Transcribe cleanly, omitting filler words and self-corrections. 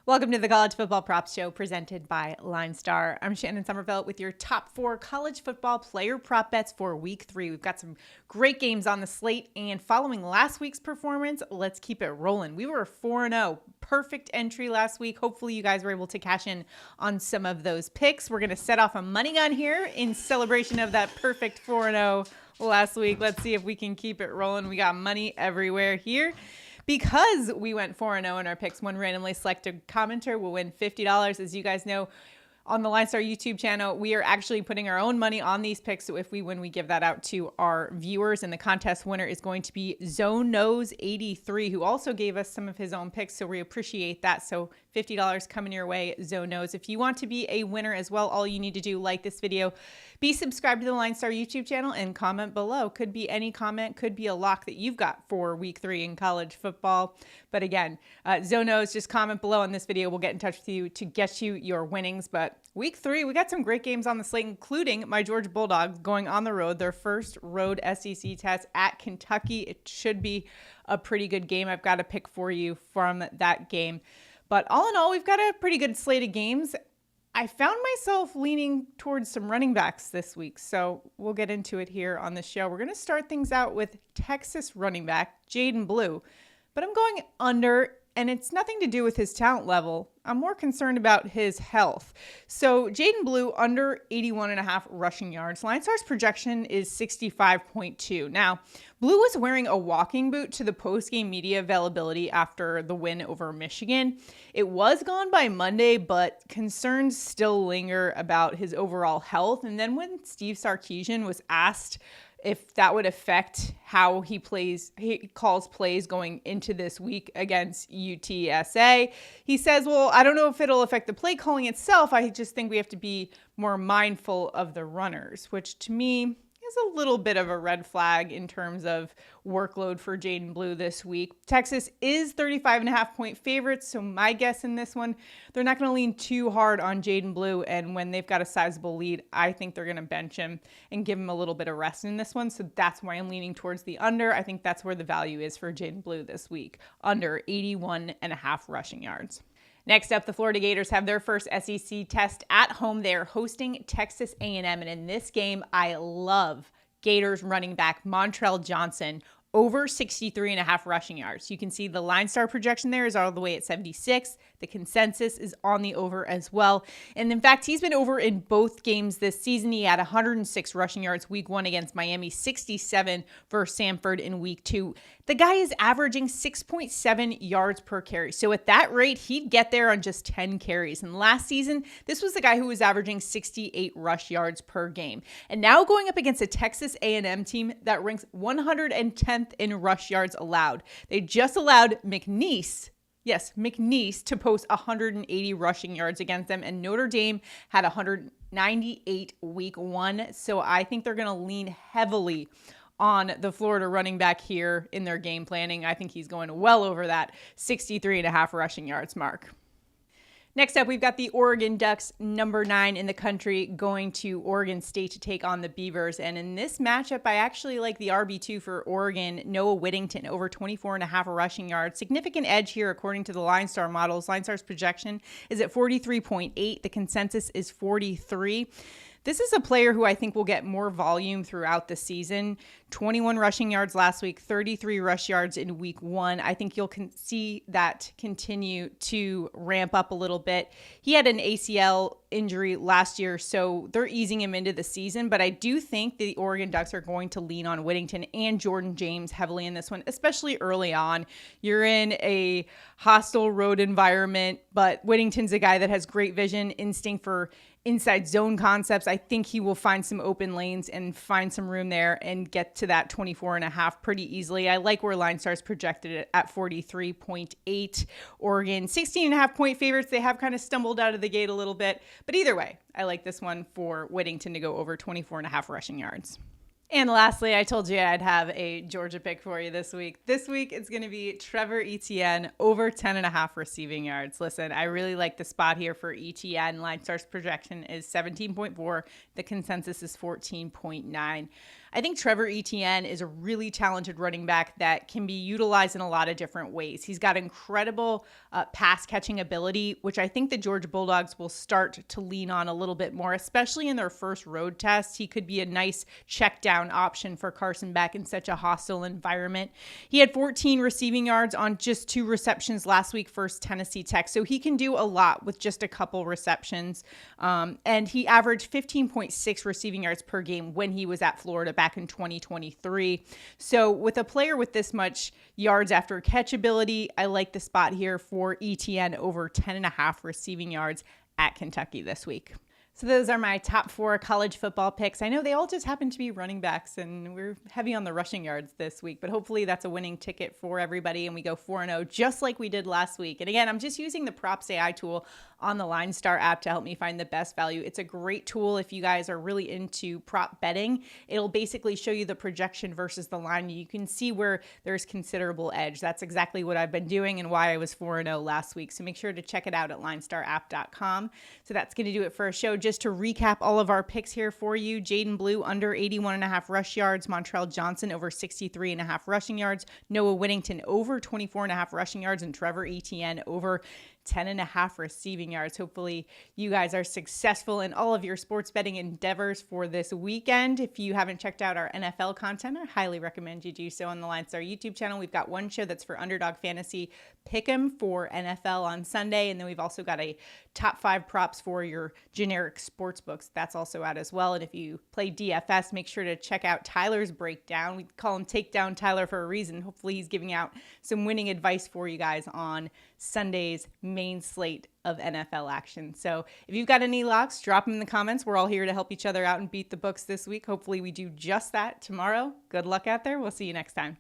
Welcome to the College Football Props Show presented by LineStar. I'm Shannon Sommerville with your top 4 college football player prop bets for week 3. We've got some great games on the slate, and following last week's performance, let's keep it rolling. We were 4-0. Perfect entry last week. Hopefully you guys were able to cash in on some of those picks. We're going to set off a money gun here in celebration of that perfect 4-0 last week. Let's see if we can keep it rolling. We got money everywhere here. Because we went 4-0 in our picks, one randomly selected commenter will win $50. As you guys know, on the LineStar YouTube channel, we are actually putting our own money on these picks. So if we win, we give that out to our viewers. And the contest winner is going to be Zone Nose 83, who also gave us some of his own picks. So we appreciate that. So $50 coming your way, Zone Nose. If you want to be a winner as well, all you need to do, like this video, be subscribed to the LineStar YouTube channel, and comment below. Could be any comment, could be a lock that you've got for week 3 in college football. But again, Zone Nose, just comment below on this video. We'll get in touch with you to get you your winnings. But week 3, we got some great games on the slate, including my Georgia Bulldogs going on the road, their first road SEC test at Kentucky. It should be a pretty good game. I've got a pick for you from that game. But all in all, we've got a pretty good slate of games. I found myself leaning towards some running backs this week, so we'll get into it here on the show. We're going to start things out with Texas running back Jaydon Blue, but I'm going under, and it's nothing to do with his talent level. I'm more concerned about his health. So Jaydon Blue under 81.5 rushing yards. LineStar's projection is 65.2. Now, Blue was wearing a walking boot to the post-game media availability after the win over Michigan. It was gone by Monday, but concerns still linger about his overall health. And then when Steve Sarkisian was asked if that would affect how he calls plays going into this week against UTSA, he says, well, I don't know if it'll affect the play calling itself. I just think we have to be more mindful of the runners, which to me is a little bit of a red flag in terms of workload for Jaydon Blue this week. Texas is 35.5-point favorites, so my guess in this one, they're not going to lean too hard on Jaydon Blue, and when they've got a sizable lead, I think they're going to bench him and give him a little bit of rest in this one, so that's why I'm leaning towards the under. I think that's where the value is for Jaydon Blue this week, under 81.5 rushing yards. Next up, the Florida Gators have their first SEC test at home. They are hosting Texas A&M, and in this game, I love Gators running back Montrell Johnson over 63.5 rushing yards. You can see the LineStar projection there is all the way at 76. The consensus is on the over as well. And in fact, he's been over in both games this season. He had 106 rushing yards week 1 against Miami, 67 versus Samford in week 2. The guy is averaging 6.7 yards per carry. So at that rate, he'd get there on just 10 carries. And last season, this was the guy who was averaging 68 rush yards per game. And now going up against a Texas A&M team that ranks 110th in rush yards allowed. They just allowed McNeese to post 180 rushing yards against them, and Notre Dame had 198 week 1. So I think they're going to lean heavily on the Florida running back here in their game planning. I think he's going well over that 63.5 rushing yards mark. Next up, we've got the Oregon Ducks, number 9 in the country, going to Oregon State to take on the Beavers. And in this matchup, I actually like the RB2 for Oregon, Noah Whittington, over 24.5 rushing yards. Significant edge here according to the LineStar models. LineStar's projection is at 43.8. The consensus is 43. This is a player who I think will get more volume throughout the season. 21 rushing yards last week, 33 rush yards in week 1. I think you'll see that continue to ramp up a little bit. He had an ACL injury last year, so they're easing him into the season. But I do think the Oregon Ducks are going to lean on Whittington and Jordan James heavily in this one, especially early on. You're in a hostile road environment, but Whittington's a guy that has great vision, instinct for inside zone concepts. I think he will find some open lanes and find some room there and get to that 24.5 pretty easily. I like where LineStar's projected it at 43.8. Oregon, 16.5-point favorites. They have kind of stumbled out of the gate a little bit, but either way, I like this one for Whittington to go over 24.5 rushing yards. And lastly, I told you I'd have a Georgia pick for you this week. This week, it's going to be Trevor Etienne over 10.5 receiving yards. Listen, I really like the spot here for Etienne. LineStar's projection is 17.4. The consensus is 14.9. I think Trevor Etienne is a really talented running back that can be utilized in a lot of different ways. He's got incredible pass catching ability, which I think the Georgia Bulldogs will start to lean on a little bit more, especially in their first road test. He could be a nice check down option for Carson Beck in such a hostile environment. He had 14 receiving yards on just 2 receptions last week versus Tennessee Tech, so he can do a lot with just a couple receptions. And he averaged 15.6 receiving yards per game when he was at Florida back in 2023. So with a player with this much yards after catch ability, I like the spot here for ETN over 10.5 receiving yards at Kentucky this week. So those are my top 4 college football picks. I know they all just happen to be running backs, and we're heavy on the rushing yards this week, but hopefully that's a winning ticket for everybody, and we go 4-0 just like we did last week. And again, I'm just using the Props AI tool on the LineStar app to help me find the best value. It's a great tool if you guys are really into prop betting. It'll basically show you the projection versus the line. You can see where there's considerable edge. That's exactly what I've been doing and why I was 4-0 last week. So make sure to check it out at linestarapp.com. So that's going to do it for a show. Just to recap all of our picks here for you: Jaydon Blue under 81.5 rush yards, Montrell Johnson over 63.5 rushing yards, Noah Whittington over 24.5 rushing yards, and Trevor Etienne over 10.5 receiving yards. Hopefully you guys are successful in all of your sports betting endeavors for this weekend. If you haven't checked out our NFL content, I highly recommend you do so on the LineStar YouTube channel. We've got one show that's for Underdog Fantasy Pick'em for NFL on Sunday, and then we've also got a top 5 props for your generic sports books. That's also out as well. And if you play DFS, make sure to check out Tyler's breakdown. We call him Takedown Tyler for a reason. Hopefully he's giving out some winning advice for you guys on Sunday's main slate of NFL action. So if you've got any locks, drop them in the comments. We're all here to help each other out and beat the books this week. Hopefully we do just that tomorrow. Good luck out there. We'll see you next time.